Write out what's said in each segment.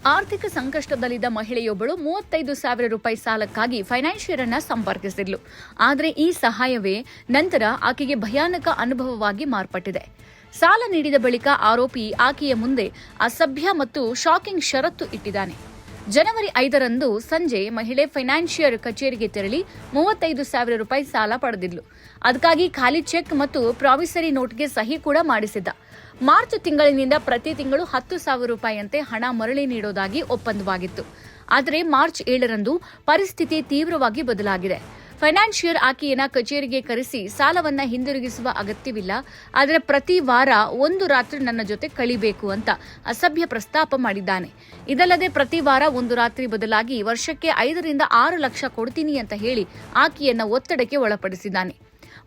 ಆರ್ಥಿಕ ಸಂಕಷ್ಟದಲ್ಲಿದ್ದ ಮಹಿಳೆಯೊಬ್ಬಳು 35,000 ರೂಪಾಯಿ ಸಾಲಕ್ಕಾಗಿ ಫೈನಾನ್ಷಿಯರ್ ಅನ್ನ ಸಂಪರ್ಕಿಸಿದ್ಲು. ಆದರೆ ಈ ಸಹಾಯವೇ ನಂತರ ಆಕೆಗೆ ಭಯಾನಕ ಅನುಭವವಾಗಿ ಮಾರ್ಪಟ್ಟಿದೆ. ಸಾಲ ನೀಡಿದ ಬಳಿಕ ಆರೋಪಿ ಆಕೆಯ ಮುಂದೆ ಅಸಭ್ಯ ಮತ್ತು ಶಾಕಿಂಗ್ ಷರತ್ತು ಇಟ್ಟಿದ್ದಾನೆ. ಜನವರಿ 5ರಂದು ಸಂಜೆ ಮಹಿಳೆ ಫೈನಾನ್ಷಿಯರ್ ಕಚೇರಿಗೆ ತೆರಳಿ 35,000 ರೂಪಾಯಿ ಸಾಲ ಪಡೆದಿದ್ಲು. ಅದಕ್ಕಾಗಿ ಖಾಲಿ ಚೆಕ್ ಮತ್ತು ಪ್ರಾಮಿಸರಿ ನೋಟ್ಗೆ ಸಹಿ ಕೂಡ ಮಾಡಿಸಿದ್ದ. ಮಾರ್ಚ್ ತಿಂಗಳಿನಿಂದ ಪ್ರತಿ ತಿಂಗಳು 10,000 ರೂಪಾಯಿಯಂತೆ ಹಣ ಮರಳಿ ನೀಡೋದಾಗಿ ಒಪ್ಪಂದವಾಗಿತ್ತು. ಆದರೆ ಮಾರ್ಚ್ 7ರಂದು ಪರಿಸ್ಥಿತಿ ತೀವ್ರವಾಗಿ ಬದಲಾಗಿದೆ. ಫೈನಾನ್ಷಿಯರ್ ಆಕೆಯನ್ನ ಕಚೇರಿಗೆ ಕರೆಸಿ ಸಾಲವನ್ನ ಹಿಂದಿರುಗಿಸುವ ಅಗತ್ಯವಿಲ್ಲ, ಆದರೆ ಪ್ರತಿ ವಾರ ಒಂದು ರಾತ್ರಿ ನನ್ನ ಜೊತೆ ಕಳಿಬೇಕು ಅಂತ ಅಸಭ್ಯ ಪ್ರಸ್ತಾಪ ಮಾಡಿದ್ದಾನೆ. ಇದಲ್ಲದೆ ಪ್ರತಿ ವಾರ ಒಂದು ರಾತ್ರಿ ಬದಲಾಗಿ ವರ್ಷಕ್ಕೆ 5ರಿಂದ 6 ಲಕ್ಷ ಕೊಡ್ತೀನಿ ಅಂತ ಹೇಳಿ ಆಕೆಯನ್ನ ಒತ್ತಡಕ್ಕೆ ಒಳಪಡಿಸಿದ್ದಾನೆ.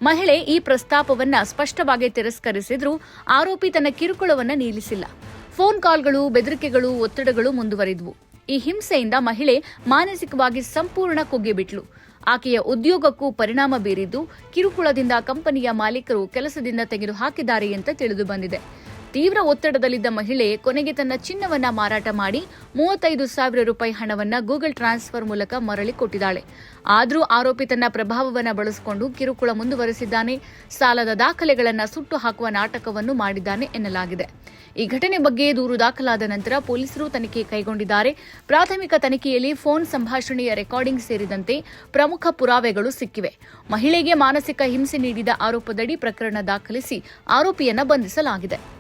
ಮಹಿಳೆ ಈ ಪ್ರಸ್ತಾಪವನ್ನ ಸ್ಪಷ್ಟವಾಗಿ ತಿರಸ್ಕರಿಸಿದ್ರೂ ಆರೋಪಿ ತನ್ನ ಕಿರುಕುಳವನ್ನ ನಿಲ್ಲಿಸಿಲ್ಲ. ಫೋನ್ ಕಾಲ್ಗಳು, ಬೆದರಿಕೆಗಳು, ಒತ್ತಡಗಳು ಮುಂದುವರಿದ್ವು. ಈ ಹಿಂಸೆಯಿಂದ ಮಹಿಳೆ ಮಾನಸಿಕವಾಗಿ ಸಂಪೂರ್ಣ ಕುಗ್ಗಿಬಿಟ್ಲು. ಆಕೆಯ ಉದ್ಯೋಗಕ್ಕೂ ಪರಿಣಾಮ ಬೀರಿದ್ದು, ಕಿರುಕುಳದಿಂದ ಕಂಪನಿಯ ಮಾಲೀಕರು ಕೆಲಸದಿಂದ ತೆಗೆದುಹಾಕಿದ್ದಾರೆ ಅಂತ ತಿಳಿದು ಬಂದಿದೆ. ತೀವ್ರ ಒತ್ತಡದಲ್ಲಿದ್ದ ಮಹಿಳೆ ಕೊನೆಗೆ ತನ್ನ ಚಿನ್ನವನ್ನ ಮಾರಾಟ ಮಾಡಿ 35,000 ರೂಪಾಯಿ ಹಣವನ್ನ ಗೂಗಲ್ ಟ್ರಾನ್ಸ್ಫರ್ ಮೂಲಕ ಮರಳಿ ಕೊಟ್ಟಿದ್ದಾಳೆ. ಆದರೂ ಆರೋಪಿ ತನ್ನ ಪ್ರಭಾವವನ್ನು ಬಳಸಿಕೊಂಡು ಕಿರುಕುಳ ಮುಂದುವರೆಸಿದ್ದಾನೆ. ಸಾಲದ ದಾಖಲೆಗಳನ್ನು ಸುಟ್ಟು ಹಾಕುವ ನಾಟಕವನ್ನು ಮಾಡಿದ್ದಾನೆ ಎನ್ನಲಾಗಿದೆ. ಈ ಘಟನೆ ಬಗ್ಗೆ ದೂರು ದಾಖಲಾದ ನಂತರ ಪೊಲೀಸರು ತನಿಖೆ ಕೈಗೊಂಡಿದ್ದಾರೆ. ಪ್ರಾಥಮಿಕ ತನಿಖೆಯಲ್ಲಿ ಫೋನ್ ಸಂಭಾಷಣೆಯ ರೆಕಾರ್ಡಿಂಗ್ ಸೇರಿದಂತೆ ಪ್ರಮುಖ ಪುರಾವೆಗಳು ಸಿಕ್ಕಿವೆ. ಮಹಿಳೆಗೆ ಮಾನಸಿಕ ಹಿಂಸೆ ನೀಡಿದ ಆರೋಪದಡಿ ಪ್ರಕರಣ ದಾಖಲಿಸಿ ಆರೋಪಿಯನ್ನ ಬಂಧಿಸಲಾಗಿದೆ.